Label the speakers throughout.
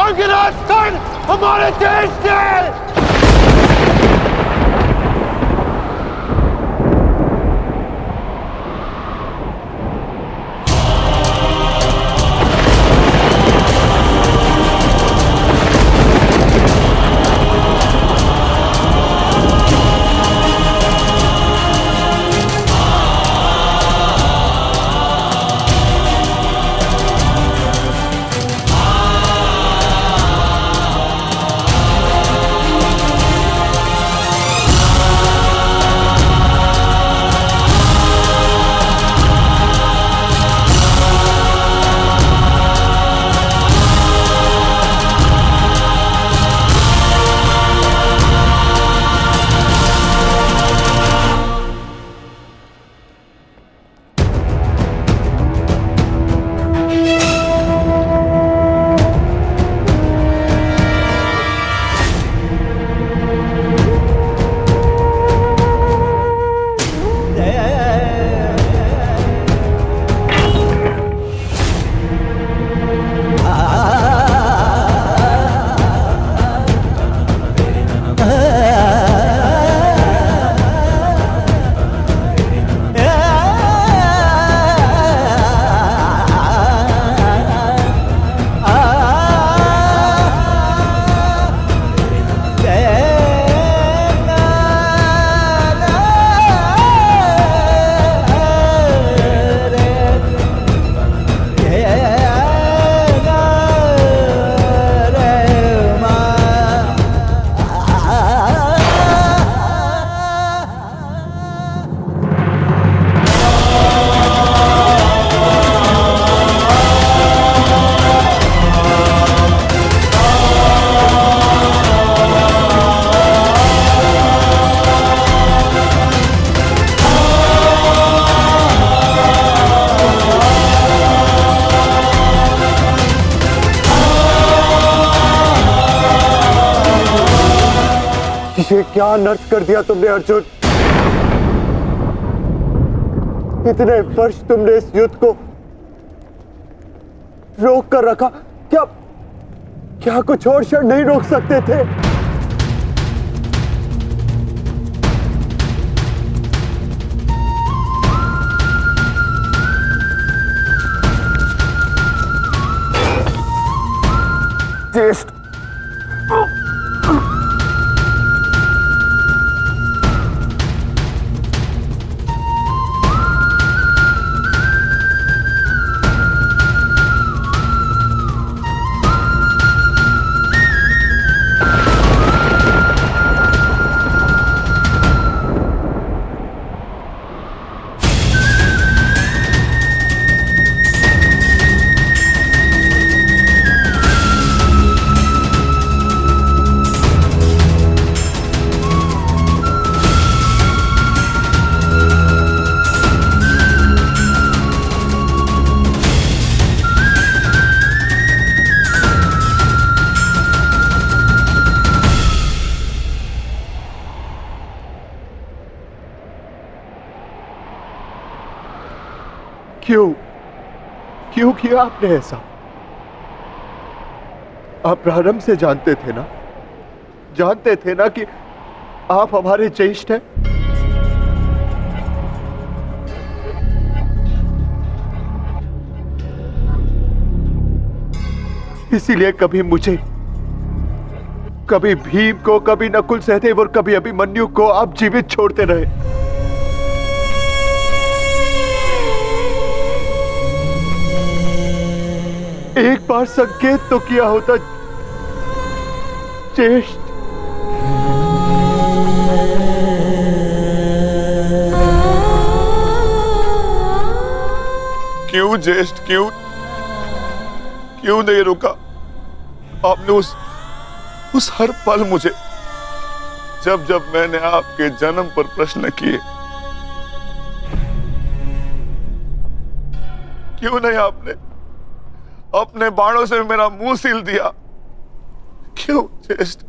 Speaker 1: अनगिनत सन हमारे देश ने ये क्या अनर्थ कर दिया तुमने अर्जुन। इतने वर्ष तुमने इस युद्ध को रोक कर रखा, क्या कुछ और क्षण नहीं रोक सकते थे? ज्येष्ठ, क्यों किया आपने ऐसा? आप प्रारंभ से जानते थे ना कि आप हमारे ज्येष्ठ हैं। इसीलिए कभी मुझे, कभी भीम को, कभी नकुल सहदेव और कभी अभिमन्यु को आप जीवित छोड़ते रहे। एक बार संकेत तो किया होता ज्येष्ठ। क्यों ज्येष्ठ, क्यों नहीं रुका आपने? उस हर पल मुझे, जब मैंने आपके जन्म पर प्रश्न किए, क्यों नहीं आपने अपने बाणों से मेरा मुंह सील दिया? क्यों ज्येष्ठ?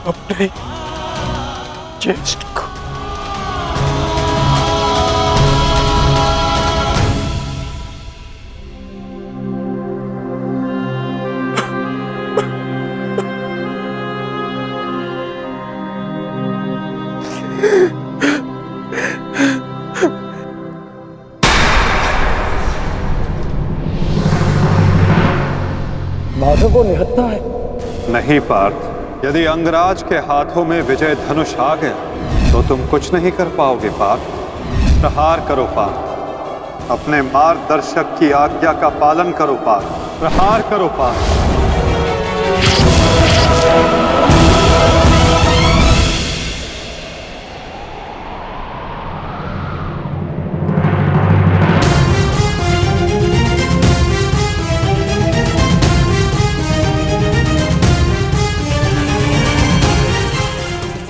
Speaker 2: अपने ज्येष्ठ को।
Speaker 3: माधव को निहत्था है।
Speaker 4: नहीं पार्थ, यदि अंगराज के हाथों में विजय धनुष आ गया तो तुम कुछ नहीं कर पाओगे पार्थ। प्रहार करो पार्थ, अपने मार्गदर्शक की आज्ञा का पालन करो पार्थ। प्रहार करो पार्थ।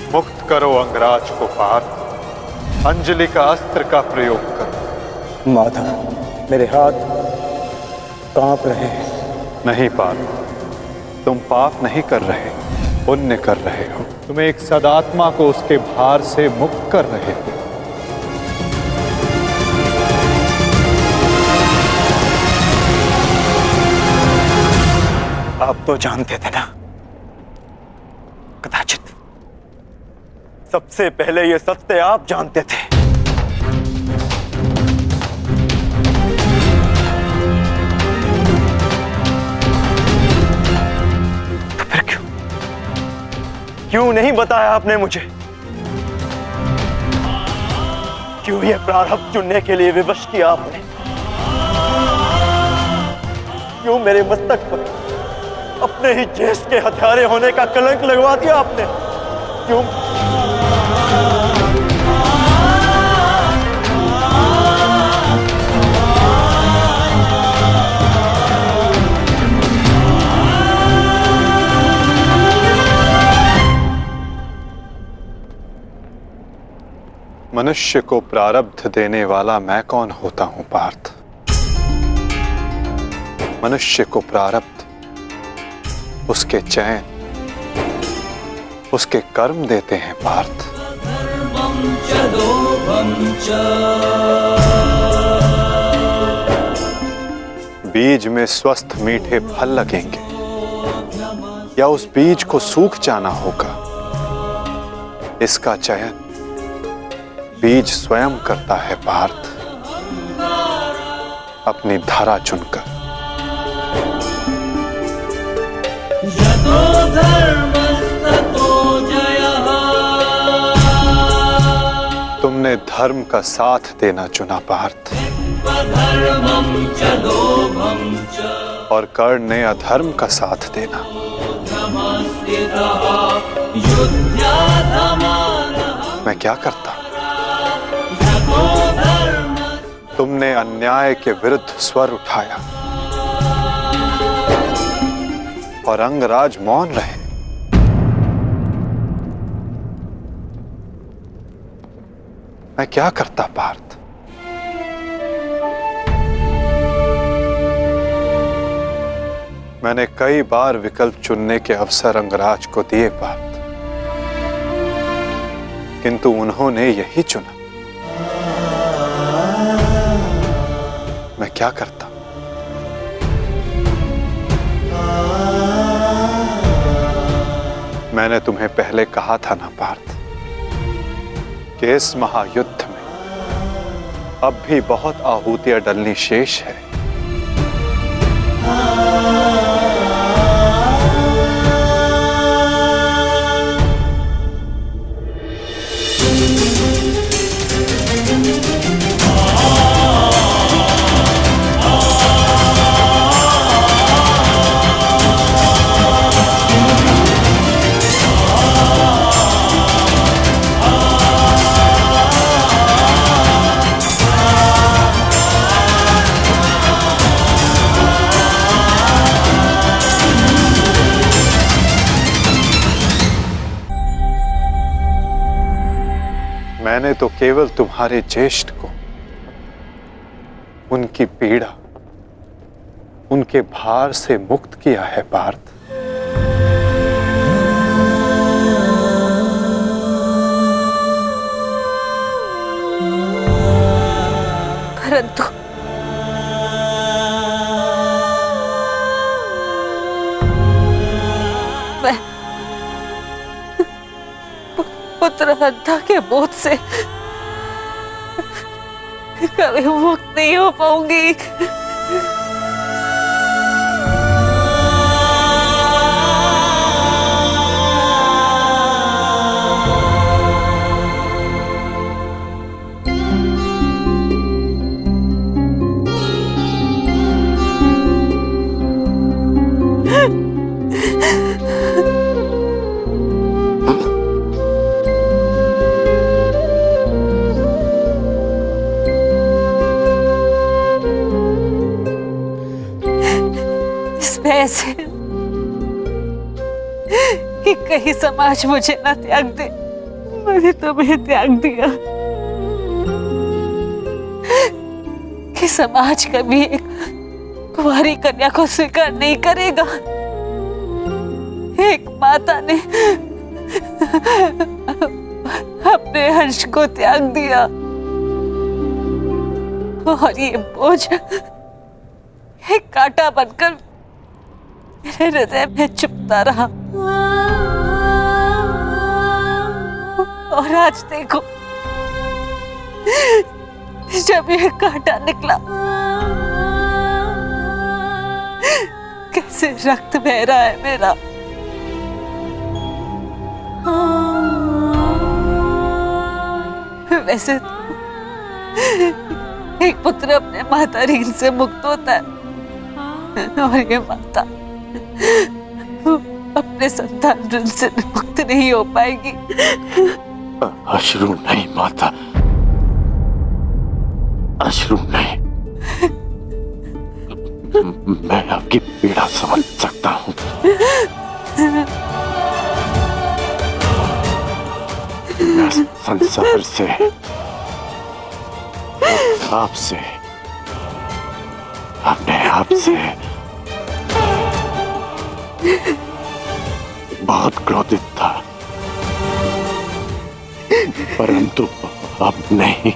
Speaker 4: मुक्त करो अंगराज को पार्थ। अंजलि का अस्त्र का प्रयोग करो।
Speaker 3: माधव, मेरे हाथ कांप रहे हैं।
Speaker 4: नहीं पार्थ, तुम पाप नहीं कर रहे, पुण्य कर रहे हो। तुम एक सदात्मा को उसके भार से मुक्त कर रहे हो।
Speaker 3: आप तो जानते थे ना, कदाचित सबसे पहले ये सत्य आप जानते थे। तो फिर क्यों नहीं बताया आपने मुझे? क्यों ये प्रारब्ध चुनने के लिए विवश किया आपने? क्यों मेरे मस्तक पर अपने ही ज्येष्ठ के हत्यारे होने का कलंक लगवा दिया आपने? क्यों?
Speaker 4: मनुष्य को प्रारब्ध देने वाला मैं कौन होता हूं पार्थ? मनुष्य को प्रारब्ध उसके चयन, उसके कर्म देते हैं पार्थ। बीज में स्वस्थ मीठे फल लगेंगे या उस बीज को सूख जाना होगा, इसका चयन बीज स्वयं करता है पार्थ, अपनी धारा चुनकर। तुमने धर्म का साथ देना चुना पार्थ, और कर्ण ने अधर्म का साथ देना। मैं क्या करता? तुमने अन्याय के विरुद्ध स्वर उठाया और अंगराज मौन रहे। मैं क्या करता पार्थ? मैंने कई बार विकल्प चुनने के अवसर अंगराज को दिए पार्थ, किंतु उन्होंने यही चुना। मैं क्या करता? मैंने तुम्हें पहले कहा था ना पार्थ कि इस महायुद्ध में अब भी बहुत आहुतियां डलनी शेष है। मैंने तो केवल तुम्हारे ज्येष्ठ को उनकी पीड़ा, उनके भार से मुक्त किया है पार्थ।
Speaker 5: परंतु मैं पुत्र हत्या के बोझ से कभी मुक्त नहीं हो पाऊंगी। ऐसे कि कहीं समाज मुझे ना त्याग दे। मैंने तुम्हें त्याग दिया कि समाज कभी एक कुंवारी कन्या को स्वीकार नहीं करेगा। एक माता ने अपने अंश को त्याग दिया और ये बोझ एक कांटा बनकर मेरे हृदय में चुभता रहा। और आज देखो, जब ये कांटा निकला, कैसे रक्त बह रहा है मेरा। वैसे एक पुत्र अपने माता ऋण से मुक्त होता है और ये माता अपने संतान ऋण से मुक्त नहीं हो पाएगी।
Speaker 2: अश्रु नहीं माता, अश्रु नहीं। मैं आपकी पीड़ा समझ सकता हूँ। मैं संसार से, आपसे, अपने आप से बहुत क्रोधित था, परंतु अब नहीं।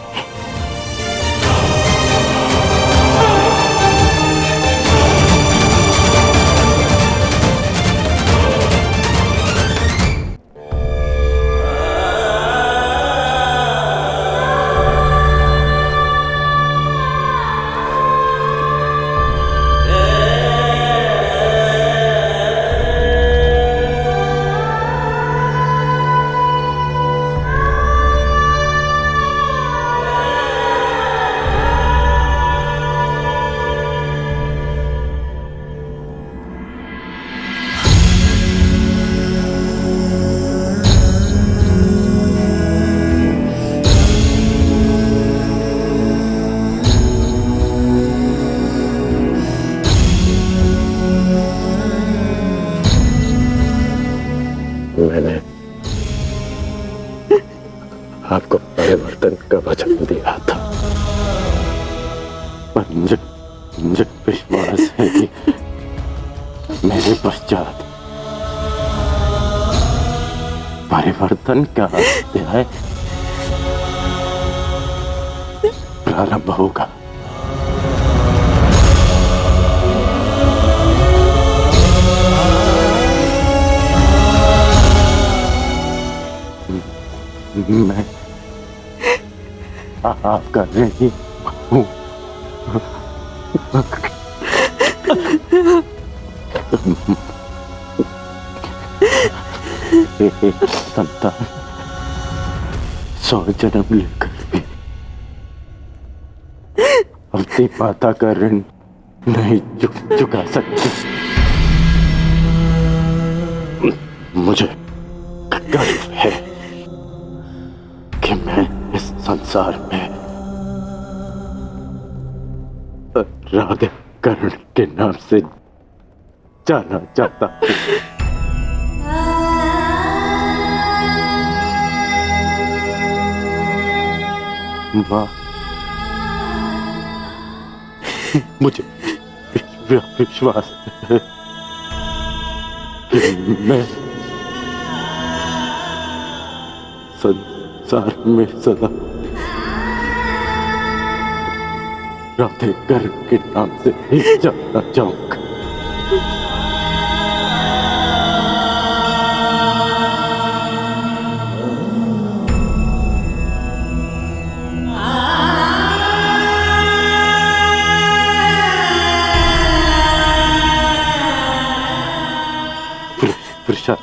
Speaker 2: मैंने आपको परिवर्तन का वचन दिया था, पर मुझे विश्वास है कि मेरे पश्चात परिवर्तन का अध्याय प्रारंभ होगा। मैं आपका नहीं हूँ। संतान 100 जन्म लेकर भी अपनी माता का ऋण नहीं चुका सकती। मुझे गर्व है कि मैं इस संसार में राधा कर्ण के नाम से जाना चाहता हूँ। माँ, मुझे विश्वास है कि मैं संसार में सदा राधे कर के नाम से ही जाना चाहूंगा। प्रशांत,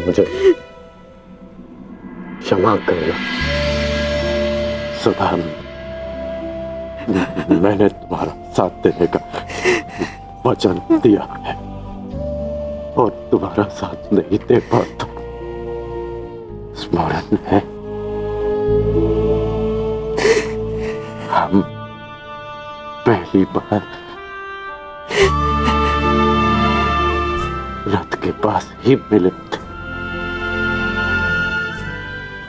Speaker 2: मुझे क्षमा करना सुधा, मैंने तुम्हारा साथ देने का वचन दिया है और तुम्हारा साथ नहीं दे पाता। स्मरण है हम पहली बार रथ के पास ही मिले थे,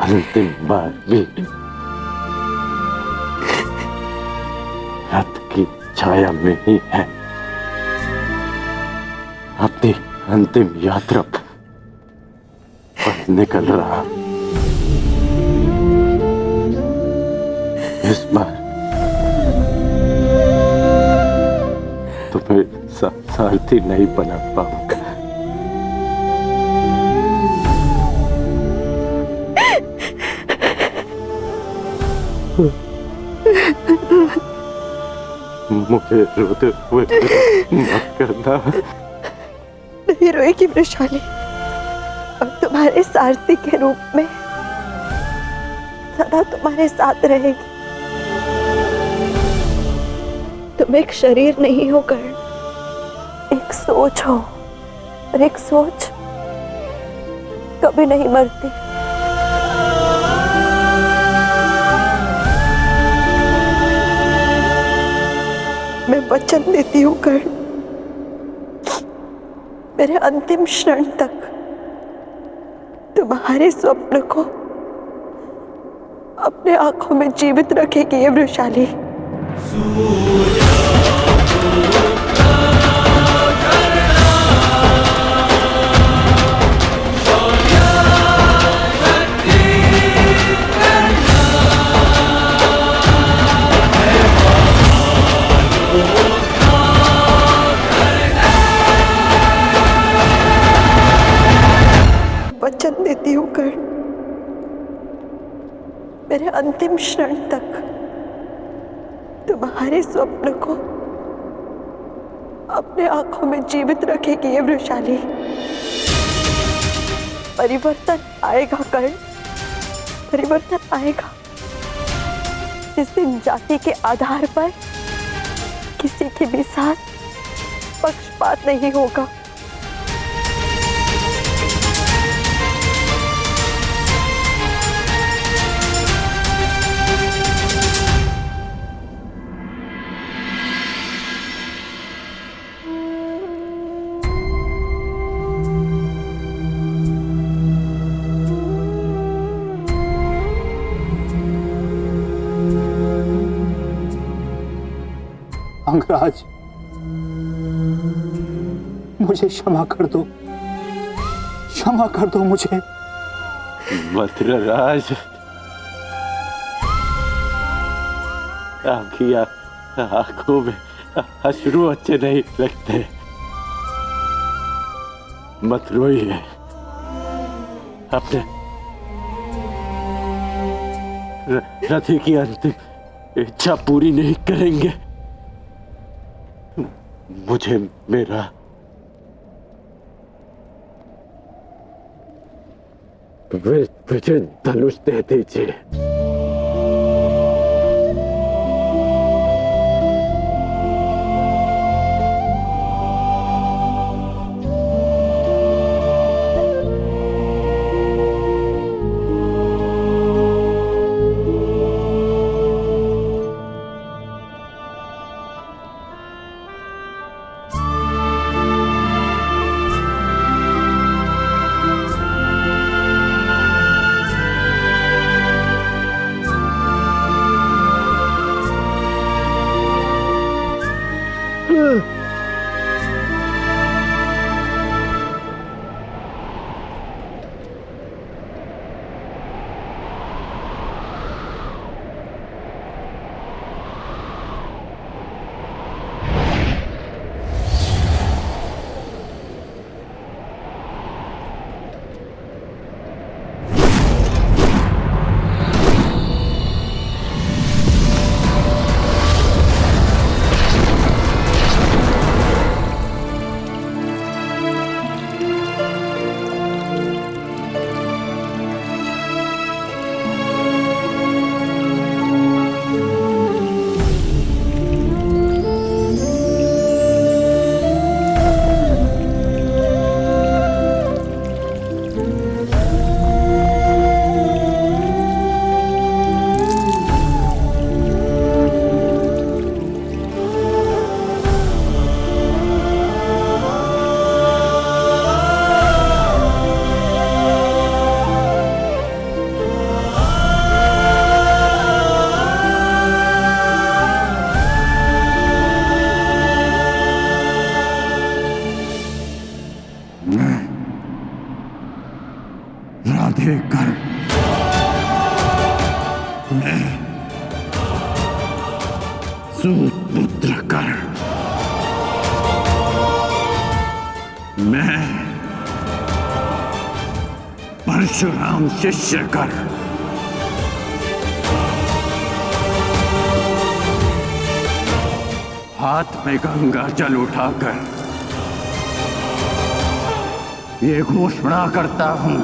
Speaker 2: अंतिम बार भी रथ की छाया में ही है। अपनी अंतिम यात्रा पर निकल रहा। इस बार तुम्हें सारथी नहीं बना पाऊंगा। मुझे रोते हुए मत करना।
Speaker 6: नहीं रोएगी वृषाली, और तुम्हारे सारथी के रूप में सदा तुम्हारे साथ रहेगी। तुम एक शरीर नहीं हो कर्ण, एक सोच हो, और एक सोच कभी नहीं मरती। मैं वचन देती हूँ कर्ण, मेरे अंतिम क्षण तक तुम्हारे स्वप्न को अपने आंखों में जीवित रखेगी ये वृषाली। वचन देती हूँ कर्ण, मेरे अंतिम क्षण तक तुम्हारे स्वप्न को अपने आंखों में जीवित रखेगी ये वृषाली। परिवर्तन आएगा कर्ण, परिवर्तन आएगा। जिस दिन जाति के आधार पर किसी के भी साथ पक्षपात नहीं होगा।
Speaker 4: अंगराज, मुझे क्षमा कर दो, क्षमा कर दो मुझे।
Speaker 2: मथुराराज, आपकी आंखों में अश्रु अच्छे नहीं लगते। मत रोइए, अपने रथी की अंतिम इच्छा पूरी नहीं करेंगे। मुझे मेरा विजय धनुष दे दीजिए। सूतपुत्र कर्ण, मैं परशुराम शिष्य कर्ण हाथ में गंगा जल उठाकर ये घोषणा करता हूं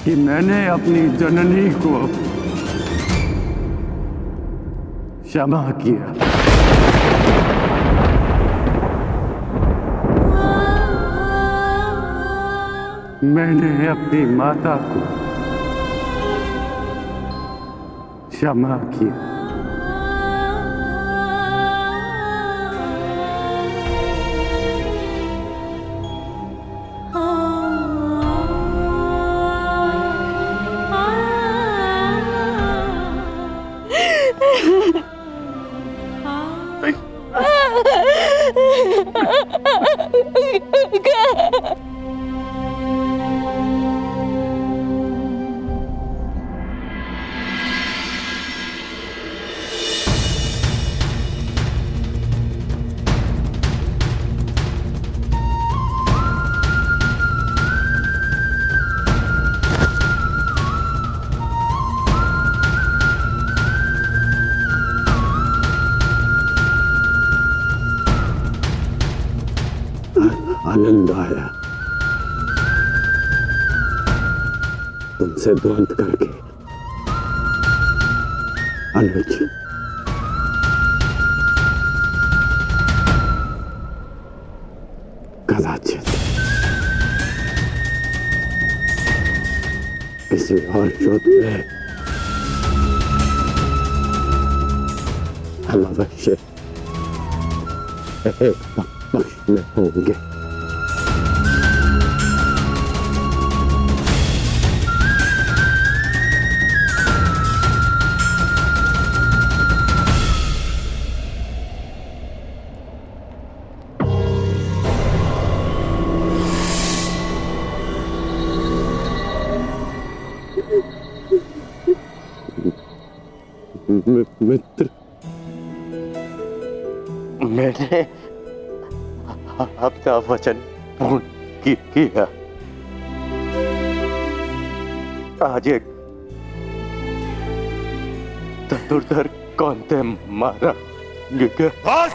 Speaker 2: कि मैंने अपनी जननी को क्षमा किया। मैंने अपनी माता को क्षमा किया। आनंद आया तुमसे द्वंद्व करके अनुज। कदाचित किसी और युद्ध में हम अवश्य एक पक्ष में होंगे। मित्र, मैंने आपका वचन पूर्ण किया। आज एक धनुर्धर कौनते मारा गया।
Speaker 3: बस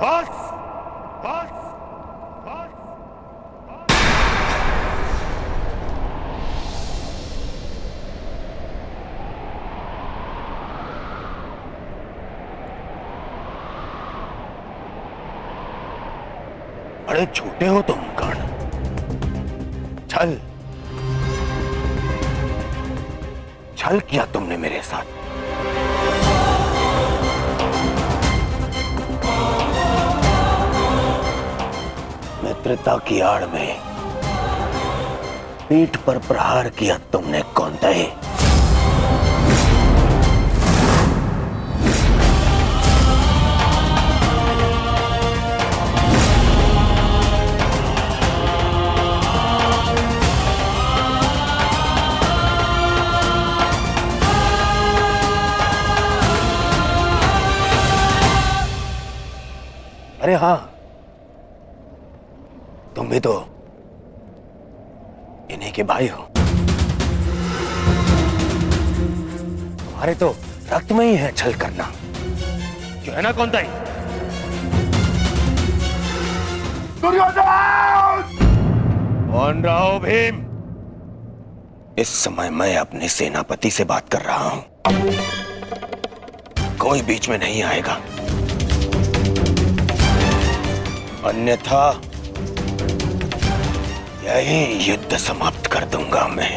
Speaker 3: बस बस बस। बड़े छोटे हो तुम कर्ण। छल छल किया तुमने मेरे साथ। मित्रता की आड़ में पीठ पर प्रहार किया तुमने कौनते। अरे हाँ, तुम भी तो इन्हीं के भाई हो। तुम्हारे तो रक्त में ही है छल करना, जो है ना कौनता। कौन रहा हो भीम? इस समय मैं अपने सेनापति से बात कर रहा हूं, कोई बीच में नहीं आएगा, अन्यथा यही युद्ध समाप्त कर दूंगा मैं।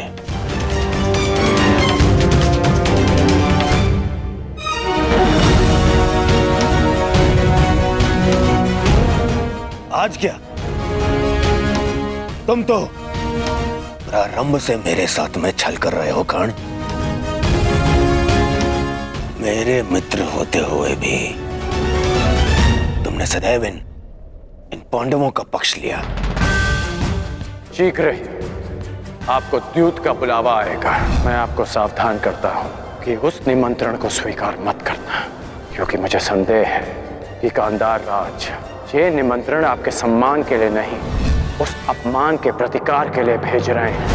Speaker 3: आज क्या तुम तो प्रारंभ से मेरे साथ में छल कर रहे हो कर्ण। मेरे मित्र होते हुए भी तुमने सदैव इन पांडवों का पक्ष लिया। शीघ्र ही
Speaker 7: आपको द्यूत का बुलावा आएगा। मैं आपको सावधान करता हूँ कि उस निमंत्रण को स्वीकार मत करना, क्योंकि मुझे संदेह है कि कांदार राज ये निमंत्रण आपके सम्मान के लिए नहीं, उस अपमान के प्रतिकार के लिए भेज रहे हैं।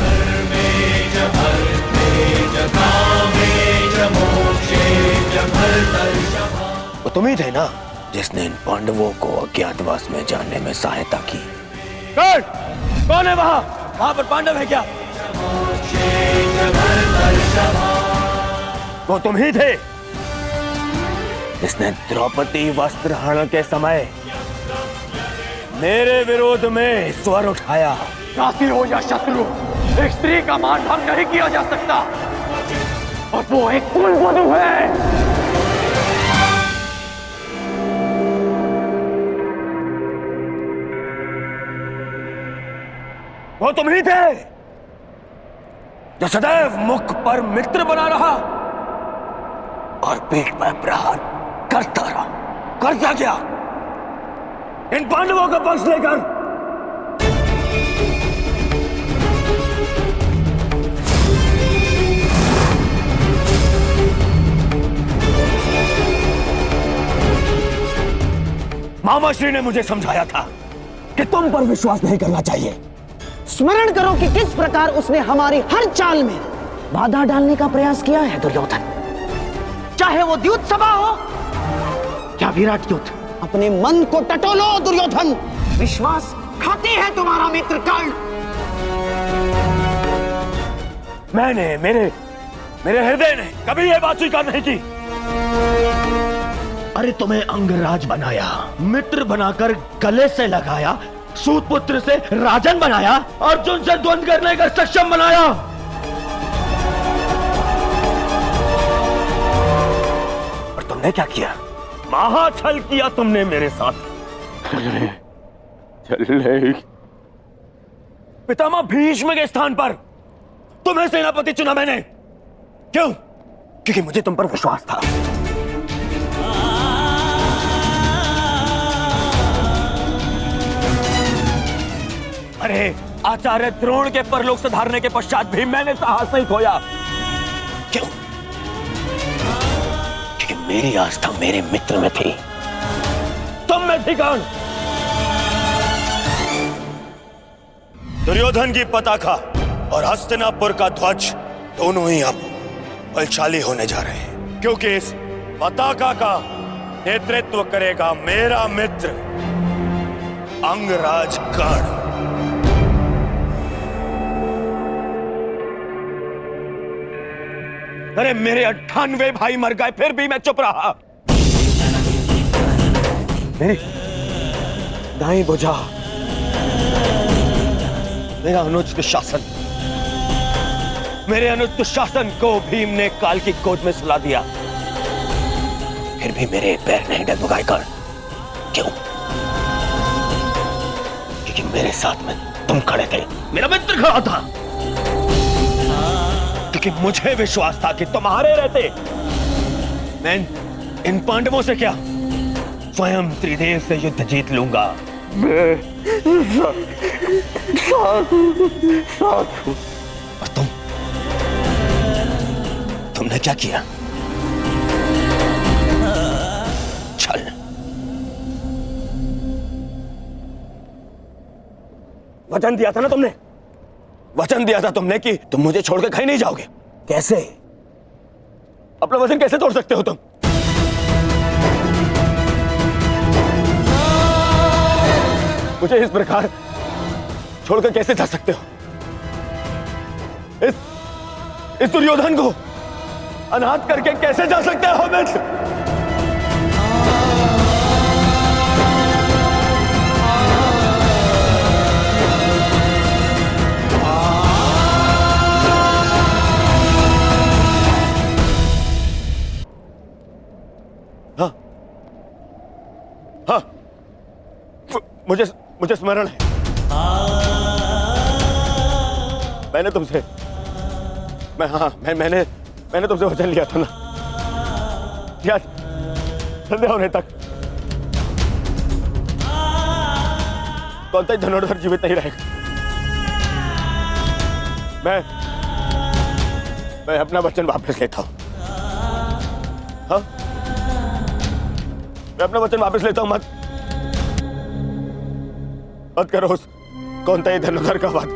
Speaker 8: वो तुम ही थे ना जिसने इन पांडवों को अज्ञातवास में जाने में सहायता की।
Speaker 3: कौन है वहां पर पांडव है क्या? वो तुम ही थे
Speaker 8: जिसने द्रौपदी वस्त्रहरण के समय
Speaker 3: मेरे विरोध में स्वर उठाया।
Speaker 7: साथी हो या शत्रु, एक स्त्री का मान भंग नहीं किया जा सकता, और वो एक कुलवधू है।
Speaker 3: वो तुम ही थे जो सदैव मुख पर मित्र बना रहा
Speaker 8: और पीठ पर प्रहार करता रहा।
Speaker 3: करता क्या? इन पांडवों का पक्ष लेकर मामाश्री ने मुझे समझाया था कि तुम पर विश्वास नहीं करना चाहिए।
Speaker 9: स्मरण करो कि किस प्रकार उसने हमारी हर चाल में बाधा डालने का प्रयास किया है दुर्योधन। चाहे वो द्यूत सभा हो या विराट युद्ध, अपने मन को टटोलो दुर्योधन। विश्वास खाती है तुम्हारा मित्र कर्ण।
Speaker 3: मेरे हृदय ने कभी यह बात स्वीकार नहीं की।
Speaker 8: अरे तुम्हें अंगराज बनाया, मित्र बनाकर गले से लगाया, सूतपुत्र से राजन बनाया, अर्जुन से द्वंद्व करने का सक्षम बनाया।
Speaker 3: और तुमने क्या किया? महाछल किया तुमने मेरे साथ।
Speaker 2: चले
Speaker 3: पितामह भीष्म के स्थान पर तुम्हें सेनापति चुना मैंने। क्यों? क्योंकि मुझे तुम पर विश्वास था। अरे आचार्य द्रोण के परलोक सुधारने के पश्चात भी मैंने साहस नहीं खोया।
Speaker 8: क्यों? क्योंकि मेरी आस्था मेरे मित्र में थी।
Speaker 3: तुम में थी कौन? दुर्योधन की पताका और हस्तिनापुर का ध्वज दोनों ही अब बलशाली होने जा रहे हैं, क्योंकि इस पताका का नेतृत्व करेगा मेरा मित्र अंगराज कर्ण। अरे मेरे 98 भाई मर गए, फिर भी मैं चुप रहा। मेरी दाई भुजा, मेरा अनुचित शासन, मेरे अनुचित शासन को भीम ने काल की गोद में सुला दिया।
Speaker 8: फिर भी मेरे पैर नहीं डगमगाए कर्ण। क्यों? क्योंकि मेरे साथ में तुम खड़े थे, मेरा मित्र खड़ा था।
Speaker 3: क्योंकि मुझे विश्वास था कि तुम्हारे रहते मैं इन पांडवों से क्या, स्वयं त्रिदेव से युद्ध जीत लूंगा।
Speaker 8: और तुमने क्या किया? छल।
Speaker 3: वचन दिया था ना तुमने, वचन दिया था तुमने कि तुम मुझे छोड़कर कहीं नहीं जाओगे। कैसे? अपना वचन कैसे तोड़ सकते हो तुम? मुझे इस प्रकार छोड़कर कैसे जा सकते हो? इस दुर्योधन को अनाथ करके कैसे जा सकते हो मित्र? हाँ, मुझे स्मरण है। मैंने तुमसे मैंने तुमसे वचन लिया था ना, याद? संध्या होने तक कौन सा धनुर्धर जीवित नहीं रहेगा। मैं अपना वचन वापस लेता हूं। हाँ, मैं अपना वचन वापस लेता हूं। मत करो उस कौन था ये धनुधर का वाद।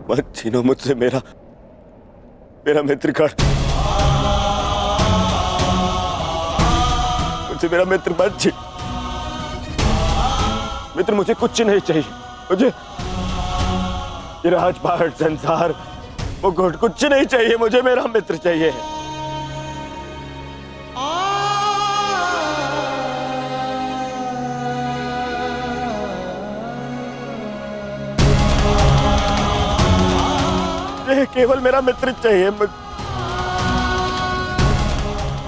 Speaker 3: मत छीनो मुझसे मेरा मित्रगण। मुझसे मेरा मित्र मत छीन। मित्र मुझे कुछ नहीं चाहिए। मुझे ये राजपाट, संसार, मुकुट कुछ नहीं चाहिए। मुझे मेरा मित्र चाहिए। केवल मेरा मित्र चाहिए।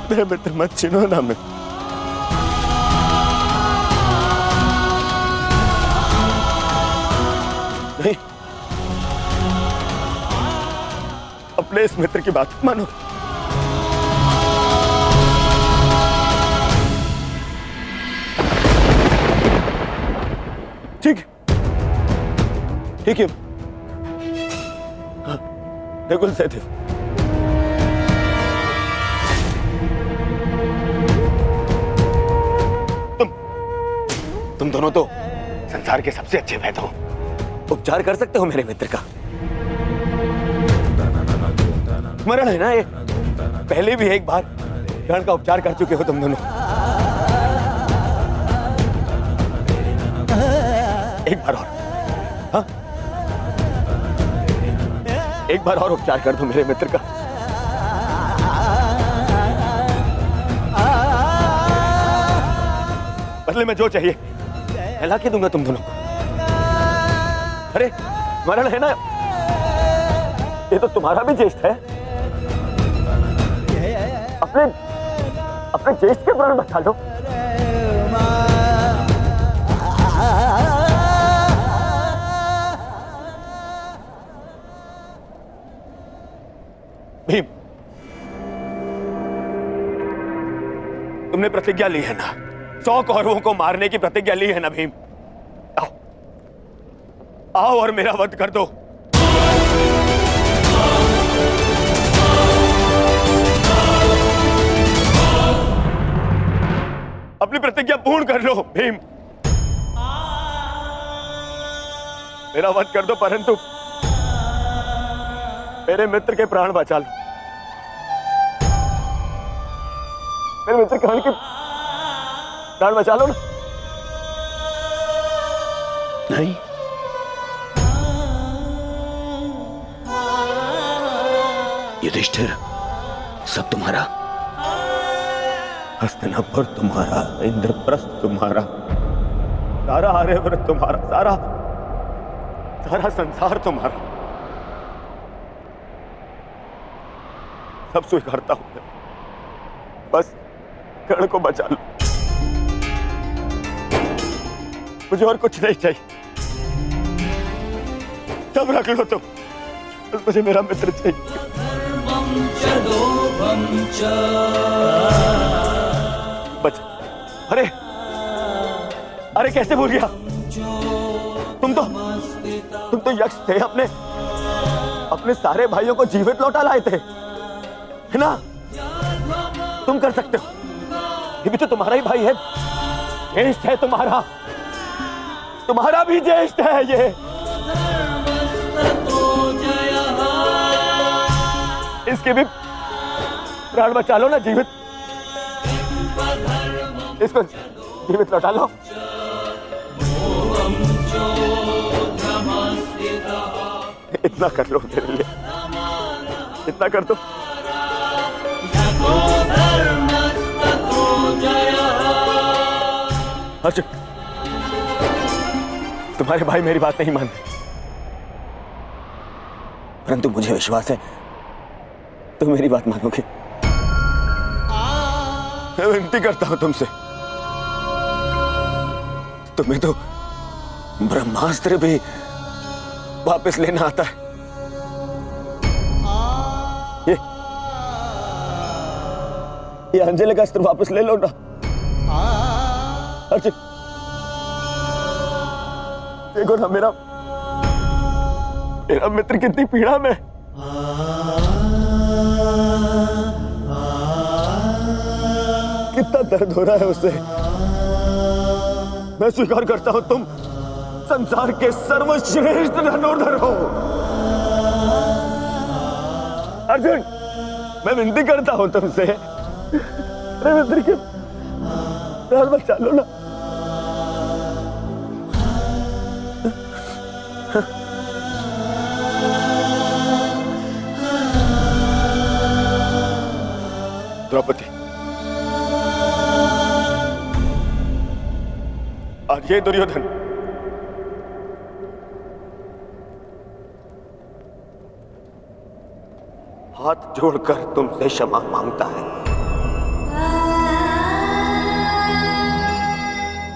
Speaker 3: मेरा मित्र मत छीनो ना। मैं नहीं, अपने इस मित्र की बात मानो। ठीक है। नकुल सहदेव, तुम दोनों तो संसार के सबसे अच्छे वैद्य हो। उपचार कर सकते हो मेरे मित्र का। मरण है ना ये। पहले भी एक बार प्राण का उपचार कर चुके हो तुम दोनों। एक बार और। हाँ, एक बार और उपचार कर दो मेरे मित्र का। बदले में जो चाहिए मैं ला के दूंगा तुम दोनों को। अरे मरण है ना, ये तो तुम्हारा भी ज्येष्ठ है। अपने ज्येष्ठ के प्राण बचा लो। भीम, तुमने प्रतिज्ञा ली है ना? 100 कौरवों को मारने की प्रतिज्ञा ली है ना भीम? आओ और मेरा वध कर दो। अपनी प्रतिज्ञा पूर्ण कर लो भीम। मेरा वध कर दो, परंतु मेरे मित्र के प्राण बचा लो। मेरे मित्र कर्ण के प्राण बचा लो ना। नहीं, युधिष्ठिर, सब तुम्हारा। हस्तिनापुर तुम्हारा, इंद्रप्रस्थ तुम्हारा, सारा आर्यव्रत तुम्हारा, सारा संसार तुम्हारा। सब स्वीकारता हूं। बस कर्ण को बचा लो। मुझे और कुछ नहीं चाहिए। सब रख लो तुम। बस मुझे मेरा मित्र चाहिए। बच। अरे कैसे भूल गया? तुम तो यक्ष थे। अपने सारे भाइयों को जीवित लौटा लाए थे, है ना? तुम कर सकते हो। ये भी तो तुम्हारा ही भाई है, ज्येष्ठ है तुम्हारा भी ज्येष्ठ है ये। इसके भी प्राण बचा लो ना, जीवित। इसको जीवित लौटा लो। इतना कर लो मेरे लिए, इतना कर दो। अर्जुन, तुम्हारे भाई मेरी बात नहीं मानते, परंतु मुझे विश्वास है तुम मेरी बात मानोगे। मैं विनती करता हूं तुमसे, तुम्हें तो ब्रह्मास्त्र भी वापस लेना आता है। ये अंजलि का अस्त्र वापस ले लो ना। अर्जुन, देखो ना मेरा मित्र कितनी पीड़ा में। कितना दर्द हो रहा है उसे। मैं स्वीकार करता हूं तुम संसार के सर्वश्रेष्ठ धनुर्धर हो। अर्जुन, मैं विनती करता हूं तुमसे, मेरे मित्र के प्राण बचा लो ना। द्रौपदी, आज ये दुर्योधन हाथ जोड़कर तुमसे क्षमा मांगता है।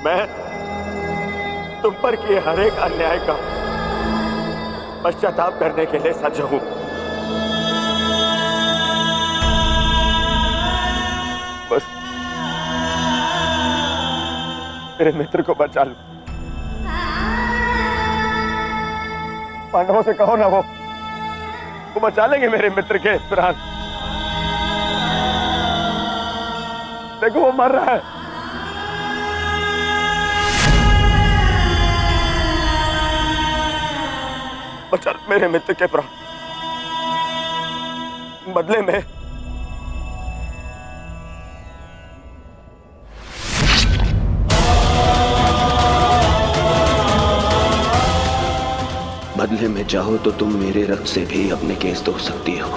Speaker 3: मैं तुम पर किए हर एक अन्याय का पश्चाताप करने के लिए सज्ज हूं। बस मेरे मित्र को बचा लो। पांडवों से कहो ना, वो बचा लेंगे मेरे मित्र के प्राण। देखो वो मर रहा है। बचा मेरे मित्र के प्राण। बदले में
Speaker 10: बदले में चाहो तो तुम मेरे रक्त से भी अपने केस धो सकती हो।